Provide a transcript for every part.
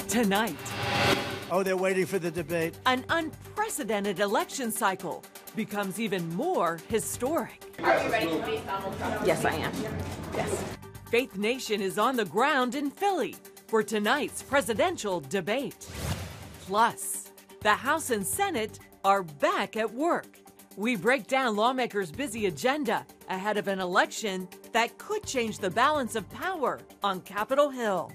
tonight. Oh, they're waiting for the debate. An unprecedented election cycle becomes even more historic. Are you ready to face Donald Trump? Yes, I am. Yes. Faith Nation is on the ground in Philly for tonight's presidential debate. Plus, the House and Senate are back at work. We break down lawmakers' busy agenda ahead of an election that could change the balance of power on Capitol Hill.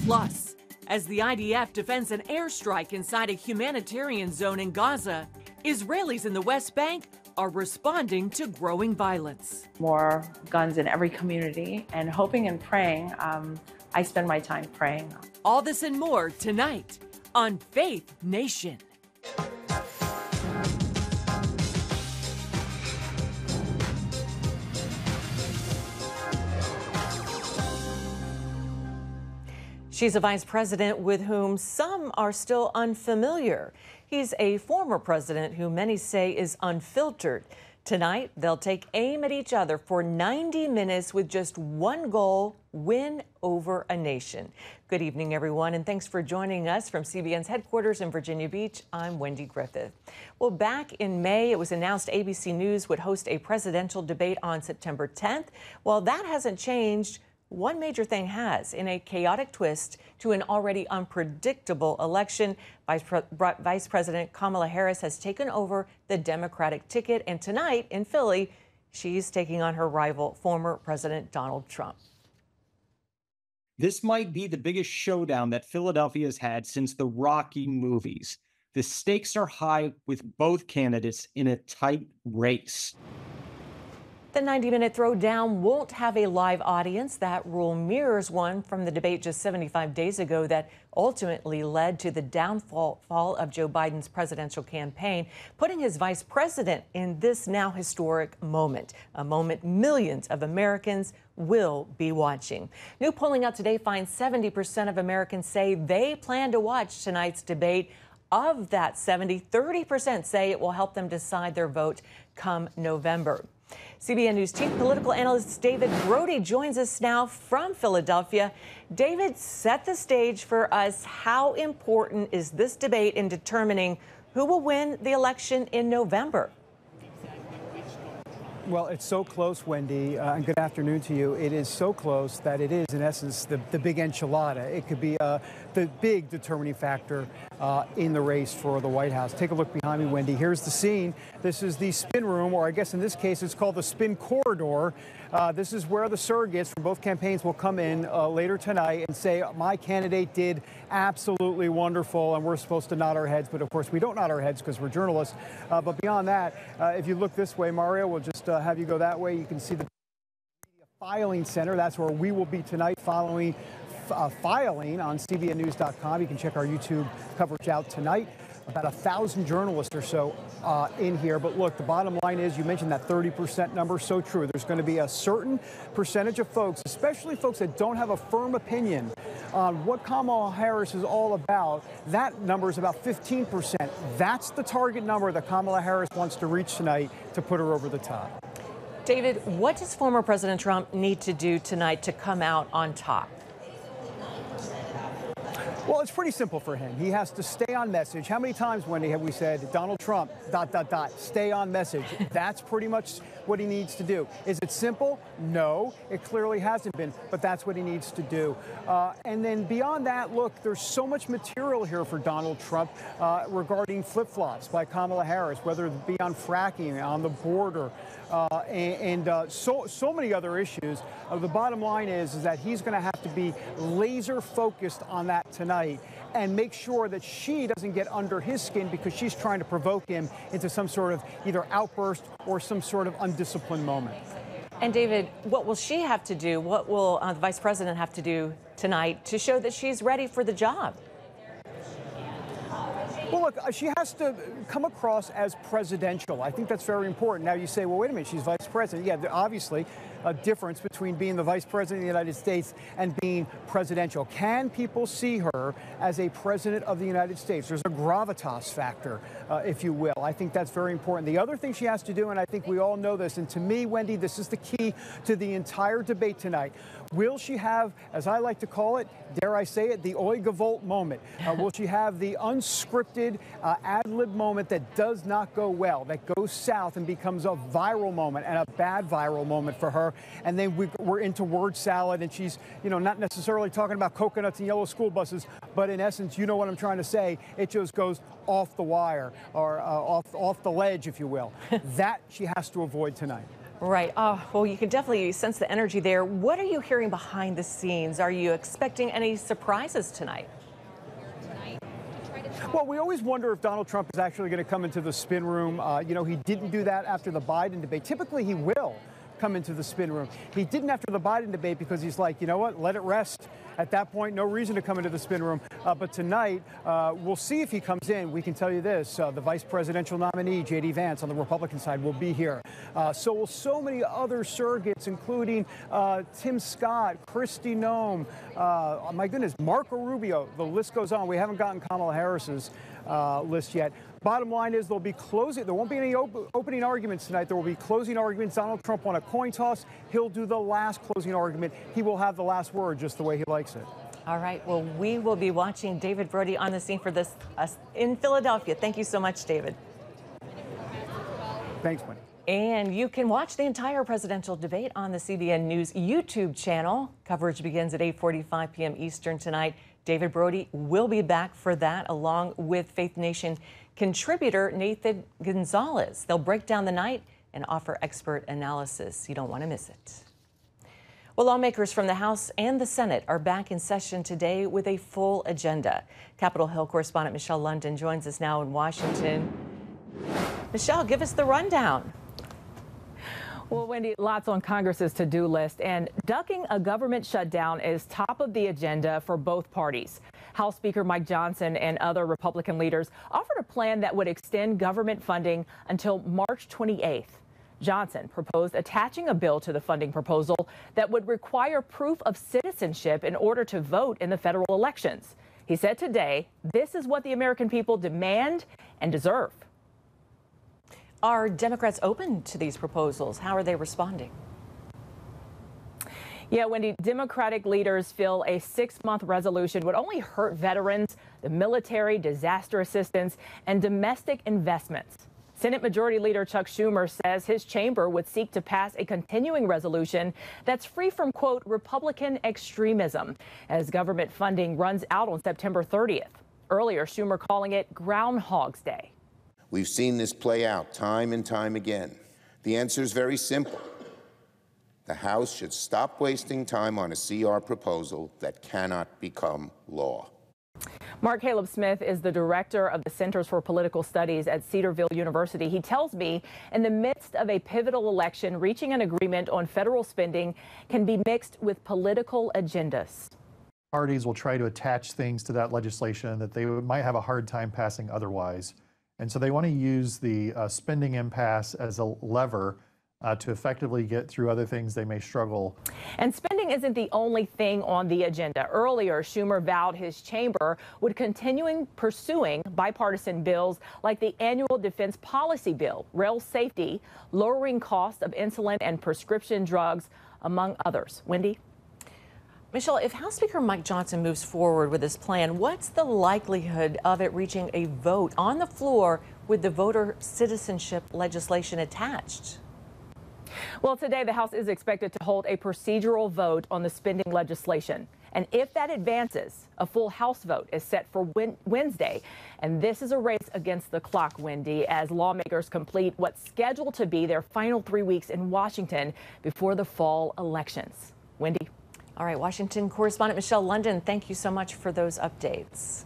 Plus, as the IDF defends an airstrike inside a humanitarian zone in Gaza, Israelis in the West Bank are responding to growing violence. More guns in every community, and hoping and praying. I spend my time praying. All this and more tonight on Faith Nation. She's a vice president with whom some are still unfamiliar. He's a former president who many say is unfiltered. Tonight, they'll take aim at each other for 90 minutes with just one goal: win over a nation. Good evening, everyone, and thanks for joining us from CBN's headquarters in Virginia Beach. I'm Wendy Griffith. Well, back in May, it was announced ABC News would host a presidential debate on September 10th. Well, that hasn't changed. One major thing has. In a chaotic twist to an already unpredictable election, Vice President Kamala Harris has taken over the Democratic ticket, and tonight in Philly, she's taking on her rival, former President Donald Trump. This might be the biggest showdown that Philadelphia's had since the Rocky movies. The stakes are high with both candidates in a tight race. The 90-minute throwdown won't have a live audience. That rule mirrors one from the debate just 75 days ago that ultimately led to the downfall of Joe Biden's presidential campaign, putting his vice president in this now historic moment, a moment millions of Americans will be watching. New polling out today finds 70% of Americans say they plan to watch tonight's debate. Of that 30% say it will help them decide their vote come November. CBN News chief political analyst David Brody joins us now from Philadelphia. David, set the stage for us. How important is this debate in determining who will win the election in November? Well, it's so close, Wendy, and good afternoon to you. It is so close that it is, in essence, the big enchilada. It could be the big determining factor in the race for the White House. Take a look behind me, Wendy. Here's the scene. This is the spin room, or I guess in this case, it's called the spin corridor. This is where the surrogates from both campaigns will come in later tonight and say, my candidate did absolutely wonderful, and we're supposed to nod our heads. But, of course, we don't nod our heads because we're journalists. But beyond that, if you look this way, Mario, we'll just have you go that way. You can see the media filing center. That's where we will be tonight filing on cbnnews.com. You can check our YouTube coverage out tonight. About 1,000 journalists or so in here. But look, the bottom line is, you mentioned that 30% number, so true. There's going to be a certain percentage of folks, especially folks that don't have a firm opinion on what Kamala Harris is all about. That number is about 15%. That's the target number that Kamala Harris wants to reach tonight to put her over the top. David, what does former President Trump need to do tonight to come out on top? Well, it's pretty simple for him. He has to stay on message. How many times, Wendy, have we said, Donald Trump, ... stay on message? That's pretty much what he needs to do. Is it simple? No, it clearly hasn't been, but that's what he needs to do. And then beyond that, look, there's so much material here for Donald Trump regarding flip-flops by Kamala Harris, whether it be on fracking, on the border, so many other issues. The bottom line is that he's going to have to be laser focused on that tonight and make sure that she doesn't get under his skin because she's trying to provoke him into some sort of either outburst or some sort of undisciplined moment. And David, what will she have to do? What will the vice president have to do tonight to show that she's ready for the job? Well, look, she has to come across as presidential. I think that's very important. Now, you say, well, wait a minute, she's vice president. Yeah, obviously, difference between being the vice president of the United States and being presidential. Can people see her as a president of the United States? There's a gravitas factor, if you will. I think that's very important. The other thing she has to do, and I think we all know this, and to me, Wendy, this is the key to the entire debate tonight. Will she have, as I like to call it, dare I say it, the Oigavolt moment? Will she have the unscripted ad-lib moment that does not go well, that goes south and becomes a viral moment and a bad viral moment for her? And then we're into word salad, and she's, not necessarily talking about coconuts and yellow school buses, but in essence, you know what I'm trying to say. It just goes off the wire or off the ledge, if you will. That she has to avoid tonight. Right. Oh, well, you can definitely sense the energy there. What are you hearing behind the scenes? Are you expecting any surprises tonight? Well, we always wonder if Donald Trump is actually going to come into the spin room. He didn't do that after the Biden debate. Typically, he will come into the spin room. He didn't after the Biden debate because he's like, you know what, let it rest. At that point, no reason to come into the spin room. But tonight, we'll see if he comes in. We can tell you this, the vice presidential nominee, J.D. Vance, on the Republican side, will be here. So will so many other surrogates, including Tim Scott, Kristi Noem, my goodness, Marco Rubio. The list goes on. We haven't gotten Kamala Harris's list yet. Bottom line is there won't be any opening arguments tonight. There will be closing arguments. Donald Trump won a coin toss. He'll do the last closing argument. He will have the last word just the way he likes it. All right. Well, we will be watching David Brody on the scene for this in Philadelphia. Thank you so much, David. Thanks, Wendy. And you can watch the entire presidential debate on the CBN News YouTube channel. Coverage begins at 8:45 p.m. Eastern tonight. David Brody will be back for that, along with Faith Nation contributor Nathan Gonzalez. They'll break down the night and offer expert analysis. You don't want to miss it. Well, lawmakers from the House and the Senate are back in session today with a full agenda. Capitol Hill correspondent Michelle London joins us now in Washington. Michelle, give us the rundown. Well, Wendy, lots on Congress's to-do list, and ducking a government shutdown is top of the agenda for both parties. House Speaker Mike Johnson and other Republican leaders offered a plan that would extend government funding until March 28th. Johnson proposed attaching a bill to the funding proposal that would require proof of citizenship in order to vote in the federal elections. He said today, this is what the American people demand and deserve. Are Democrats open to these proposals? How are they responding? Yeah, Wendy, Democratic leaders feel a 6-month resolution would only hurt veterans, the military, disaster assistance, and domestic investments. Senate Majority Leader Chuck Schumer says his chamber would seek to pass a continuing resolution that's free from, quote, Republican extremism, as government funding runs out on September 30th. Earlier, Schumer calling it Groundhog's Day. We've seen this play out time and time again. The answer is very simple. The House should stop wasting time on a CR proposal that cannot become law. Mark Caleb Smith is the director of the Centers for Political Studies at Cedarville University. He tells me in the midst of a pivotal election, reaching an agreement on federal spending can be mixed with political agendas. Parties will try to attach things to that legislation that they might have a hard time passing otherwise. And so they want to use the spending impasse as a lever to effectively get through other things they may struggle. And spending isn't the only thing on the agenda. Earlier, Schumer vowed his chamber would continue pursuing bipartisan bills like the annual defense policy bill, rail safety, lowering costs of insulin and prescription drugs, among others. Wendy? Michelle, if House Speaker Mike Johnson moves forward with this plan, what's the likelihood of it reaching a vote on the floor with the voter citizenship legislation attached? Well, today the House is expected to hold a procedural vote on the spending legislation. And if that advances, a full House vote is set for Wednesday. And this is a race against the clock, Wendy, as lawmakers complete what's scheduled to be their final 3 weeks in Washington before the fall elections. Wendy? All right, Washington correspondent Michelle London, thank you so much for those updates.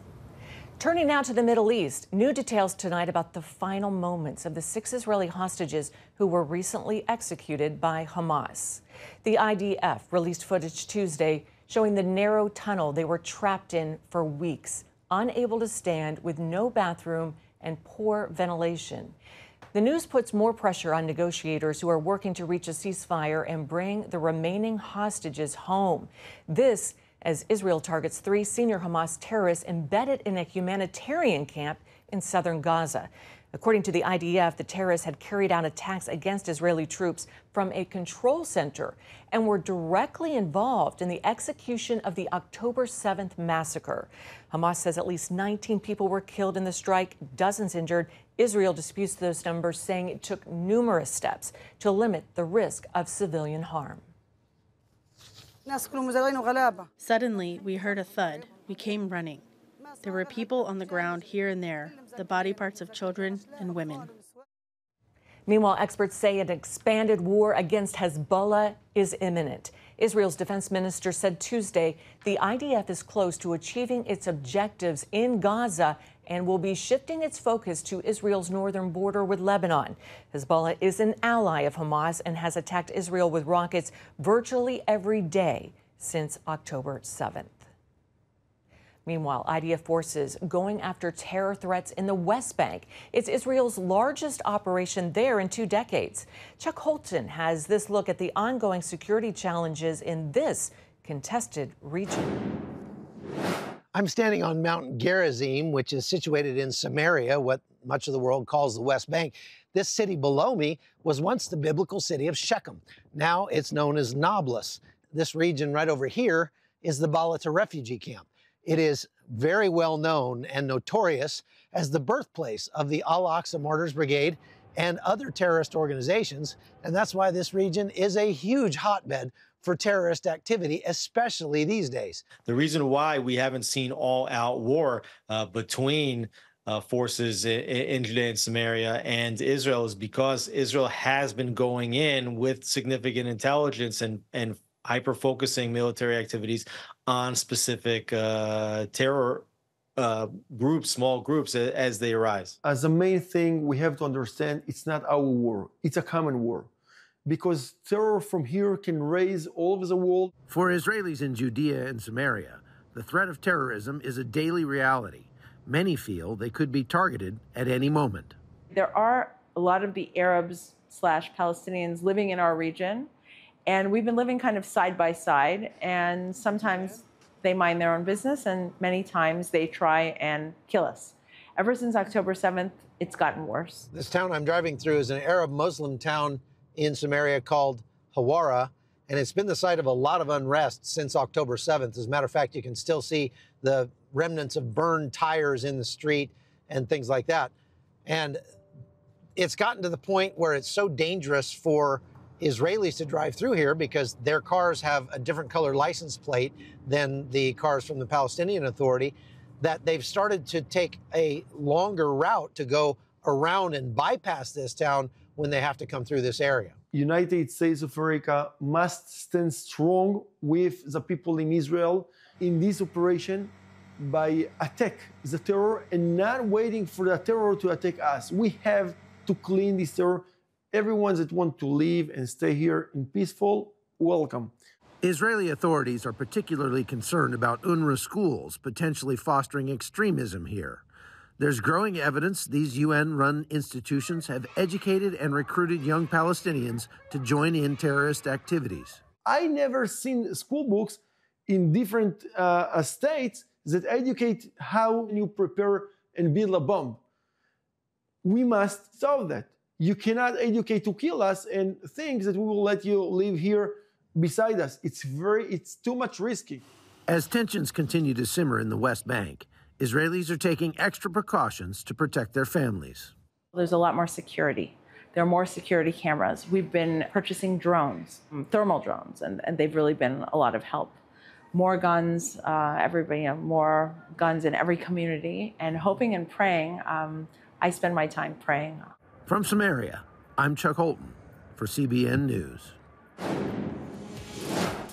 Turning now to the Middle East, new details tonight about the final moments of the 6 Israeli hostages who were recently executed by Hamas. The IDF released footage Tuesday showing the narrow tunnel they were trapped in for weeks, unable to stand with no bathroom and poor ventilation. The news puts more pressure on negotiators who are working to reach a ceasefire and bring the remaining hostages home. This as Israel targets 3 senior Hamas terrorists embedded in a humanitarian camp in southern Gaza. According to the IDF, the terrorists had carried out attacks against Israeli troops from a control center and were directly involved in the execution of the October 7th massacre. Hamas says at least 19 people were killed in the strike, dozens injured. Israel disputes those numbers, saying it took numerous steps to limit the risk of civilian harm. Suddenly, we heard a thud. We came running. There were people on the ground here and there, the body parts of children and women. Meanwhile, experts say an expanded war against Hezbollah is imminent. Israel's defense minister said Tuesday the IDF is close to achieving its objectives in Gaza and will be shifting its focus to Israel's northern border with Lebanon. Hezbollah is an ally of Hamas and has attacked Israel with rockets virtually every day since October 7th. Meanwhile, IDF forces going after terror threats in the West Bank. It's Israel's largest operation there in 2 decades. Chuck Holton has this look at the ongoing security challenges in this contested region. I'm standing on Mount Gerizim, which is situated in Samaria, what much of the world calls the West Bank. This city below me was once the biblical city of Shechem. Now it's known as Nablus. This region right over here is the Balata refugee camp. It is very well known and notorious as the birthplace of the Al-Aqsa Martyrs Brigade and other terrorist organizations, and that's why this region is a huge hotbed for terrorist activity, especially these days. The reason why we haven't seen all-out war between forces in Judea and Samaria and Israel is because Israel has been going in with significant intelligence and hyper-focusing military activities on specific terror groups, small groups, as they arise. As a main thing, we have to understand it's not our war. It's a common war. Because terror from here can raise all over the world. For Israelis in Judea and Samaria, the threat of terrorism is a daily reality. Many feel they could be targeted at any moment. There are a lot of the Arabs/Palestinians living in our region, and we've been living kind of side by side, and sometimes they mind their own business, and many times they try and kill us. Ever since October 7th, it's gotten worse. This town I'm driving through is an Arab Muslim town in Samaria called Hawara, and it's been the site of a lot of unrest since October 7th. As a matter of fact, you can still see the remnants of burned tires in the street and things like that. And it's gotten to the point where it's so dangerous for Israelis to drive through here because their cars have a different color license plate than the cars from the Palestinian Authority, that they've started to take a longer route to go around and bypass this town when they have to come through this area. United States of America must stand strong with the people in Israel in this operation by attack the terror and not waiting for the terror to attack us. We have to clean this terror. Everyone that wants to live and stay here in peaceful, welcome. Israeli authorities are particularly concerned about UNRWA schools potentially fostering extremism here. There's growing evidence these UN-run institutions have educated and recruited young Palestinians to join in terrorist activities. I never seen school books in different states that educate how you prepare and build a bomb. We must solve that. You cannot educate to kill us and think that we will let you live here beside us. It's too much risky. As tensions continue to simmer in the West Bank, Israelis are taking extra precautions to protect their families. There's a lot more security. There are more security cameras. We've been purchasing drones, thermal drones, and they've really been a lot of help. More guns, more guns in every community, and hoping and praying. I spend my time praying. From Samaria, I'm Chuck Holton for CBN News.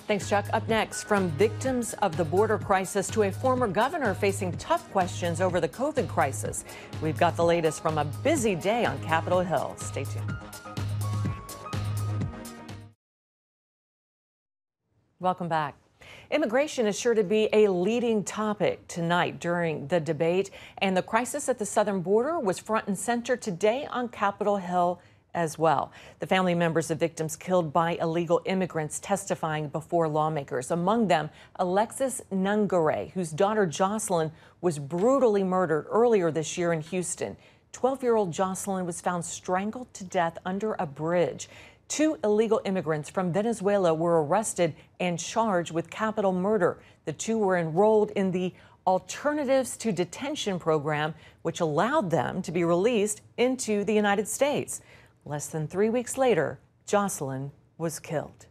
Thanks, Chuck. Up next, from victims of the border crisis to a former governor facing tough questions over the COVID crisis. We've got the latest from a busy day on Capitol Hill. Stay tuned. Welcome back. Immigration is sure to be a leading topic tonight during the debate, and the crisis at the southern border was front and center today on Capitol Hill as well. The family members of victims killed by illegal immigrants testifying before lawmakers. Among them, Alexis Nungare, whose daughter Jocelyn was brutally murdered earlier this year in Houston. 12-year-old Jocelyn was found strangled to death under a bridge. 2 illegal immigrants from Venezuela were arrested and charged with capital murder. The 2 were enrolled in the Alternatives to Detention program, which allowed them to be released into the United States. Less than 3 weeks later, Jocelyn was killed.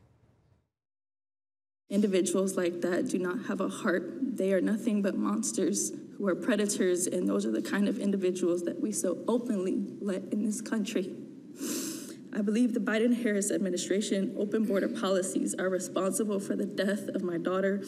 Individuals like that do not have a heart. They are nothing but monsters who are predators, and those are the kind of individuals that we so openly let in this country. I believe the Biden-Harris administration open border policies are responsible for the death of my daughter.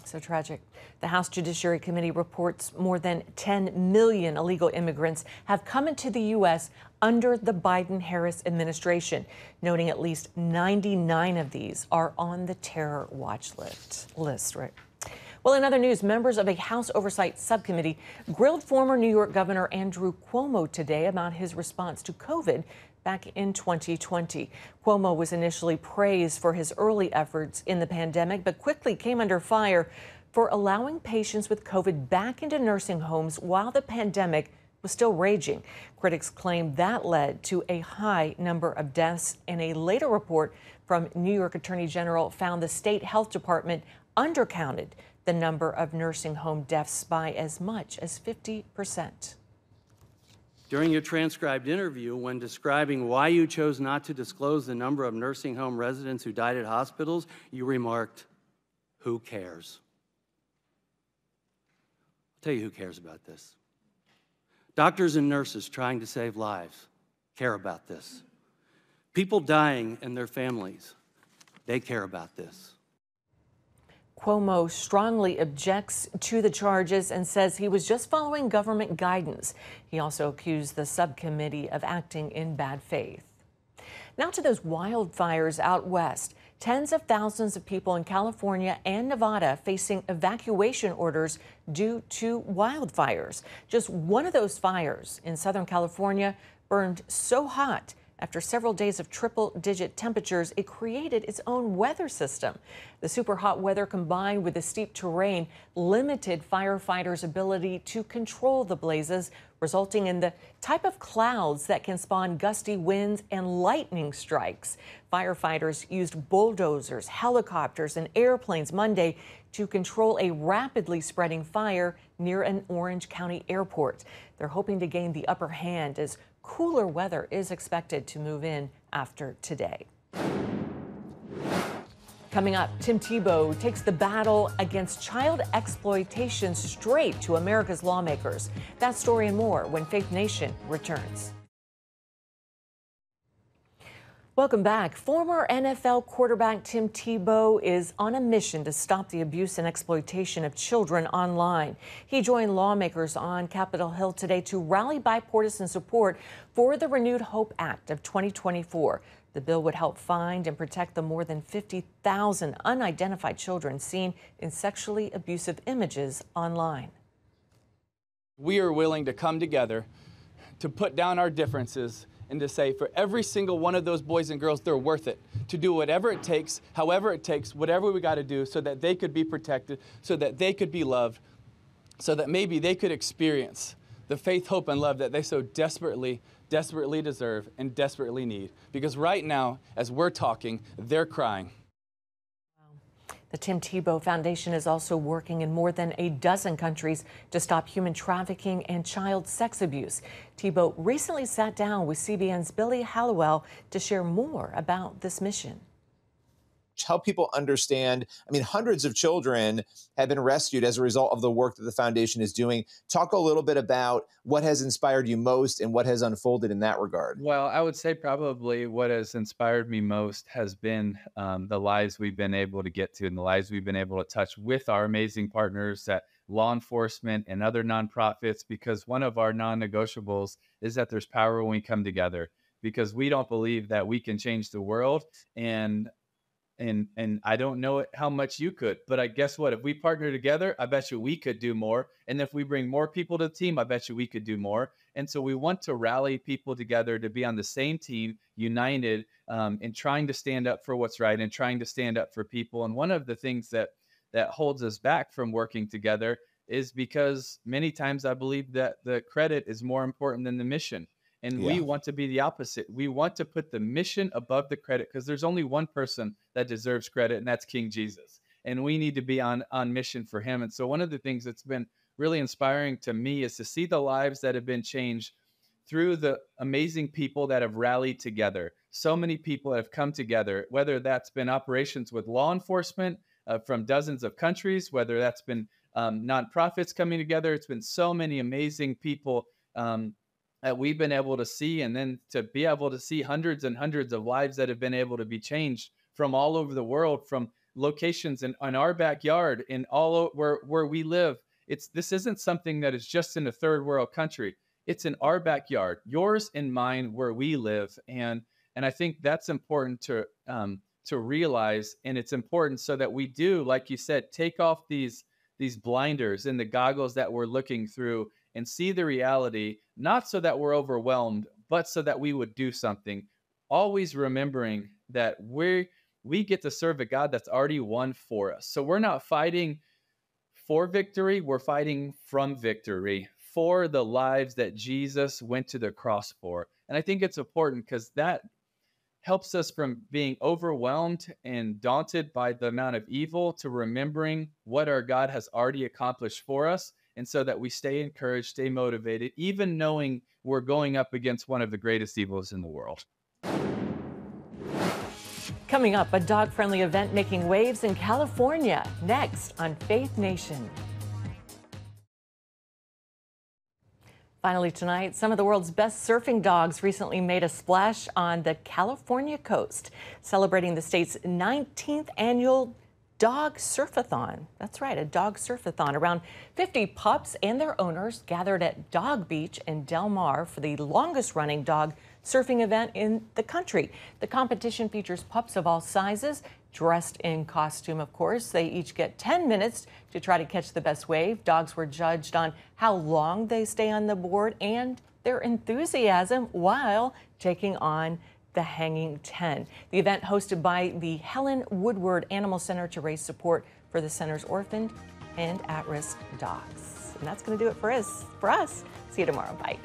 So tragic. The House Judiciary Committee reports more than 10 million illegal immigrants have come into the U.S. under the Biden-Harris administration, noting at least 99 of these are on the terror watch list. Right? Well, in other news, members of a House Oversight Subcommittee grilled former New York Governor Andrew Cuomo today about his response to COVID back in 2020. Cuomo was initially praised for his early efforts in the pandemic, but quickly came under fire for allowing patients with COVID back into nursing homes while the pandemic was still raging. Critics claim that led to a high number of deaths, and a later report from New York Attorney General found the state health department undercounted the number of nursing home deaths by as much as 50%. During your transcribed interview, when describing why you chose not to disclose the number of nursing home residents who died at hospitals, you remarked, "Who cares?" I'll tell you who cares about this. Doctors and nurses trying to save lives care about this. People dying and their families, they care about this. Cuomo strongly objects to the charges and says he was just following government guidance. He also accused the subcommittee of acting in bad faith. Now to those wildfires out west. Tens of thousands of people in California and Nevada facing evacuation orders due to wildfires. Just one of those fires in Southern California burned so hot after several days of triple-digit temperatures, it created its own weather system. The super hot weather combined with the steep terrain limited firefighters' ability to control the blazes, resulting in the type of clouds that can spawn gusty winds and lightning strikes. Firefighters used bulldozers, helicopters, and airplanes Monday to control a rapidly spreading fire near an Orange County airport. They're hoping to gain the upper hand as cooler weather is expected to move in after today. Coming up, Tim Tebow takes the battle against child exploitation straight to America's lawmakers. That story and more when Faith Nation returns. Welcome back. Former NFL quarterback Tim Tebow is on a mission to stop the abuse and exploitation of children online. He joined lawmakers on Capitol Hill today to rally bipartisan support for the Renewed Hope Act of 2024. The bill would help find and protect the more than 50,000 unidentified children seen in sexually abusive images online. We are willing to come together to put down our differences and to say for every single one of those boys and girls, they're worth it, to do whatever it takes, however it takes, whatever we got to do so that they could be protected, so that they could be loved, so that maybe they could experience the faith, hope, and love that they so desperately deserve and desperately need. Because right now, as we're talking, they're crying. The Tim Tebow Foundation is also working in more than a dozen countries to stop human trafficking and child sex abuse. Tebow recently sat down with CBN's Billy Hallowell to share more about this mission. Help people understand. I mean, hundreds of children have been rescued as a result of the work that the foundation is doing. Talk a little bit about what has inspired you most and what has unfolded in that regard. Well, I would say probably what has inspired me most has been the lives we've been able to get to and the lives we've been able to touch with our amazing partners at law enforcement and other nonprofits, because one of our non-negotiables is that there's power when we come together, because we don't believe that we can change the world and And I don't know how much you could, but I guess what? If we partner together, I bet you we could do more. And if we bring more people to the team, I bet you we could do more. And so we want to rally people together to be on the same team, united, and trying to stand up for what's right and trying to stand up for people. And one of the things that holds us back from working together is because many times I believe that the credit is more important than the mission. And we want to be the opposite. We want to put the mission above the credit, because there's only one person that deserves credit, and that's King Jesus. And we need to be on mission for him. And so one of the things that's been really inspiring to me is to see the lives that have been changed through the amazing people that have rallied together. So many people have come together, whether that's been operations with law enforcement from dozens of countries, whether that's been nonprofits coming together. It's been so many amazing people that we've been able to see, and then to be able to see hundreds and hundreds of lives that have been able to be changed from all over the world, from locations in our backyard, in all where we live. This isn't something that is just in a third world country. It's in our backyard, yours and mine, where we live. And I think that's important to realize. And it's important so that we do, like you said, take off these blinders and the goggles that we're looking through and see the reality, not so that we're overwhelmed, but so that we would do something. Always remembering that we get to serve a God that's already won for us. So we're not fighting for victory, we're fighting from victory, for the lives that Jesus went to the cross for. And I think it's important because that helps us from being overwhelmed and daunted by the amount of evil to remembering what our God has already accomplished for us. And so that we stay encouraged, stay motivated, even knowing we're going up against one of the greatest evils in the world. Coming up, a dog-friendly event making waves in California. Next on Faith Nation. Finally tonight, some of the world's best surfing dogs recently made a splash on the California coast, celebrating the state's 19th annual Dog Surfathon. That's right, a dog surfathon. Around 50 pups and their owners gathered at Dog Beach in Del Mar for the longest running dog surfing event in the country. The competition features pups of all sizes, dressed in costume, of course. They each get 10 minutes to try to catch the best wave. Dogs were judged on how long they stay on the board and their enthusiasm while taking on the Hanging 10. The event hosted by the Helen Woodward Animal Center to raise support for the center's orphaned and at-risk dogs. And that's going to do it for us. See you tomorrow. Bye.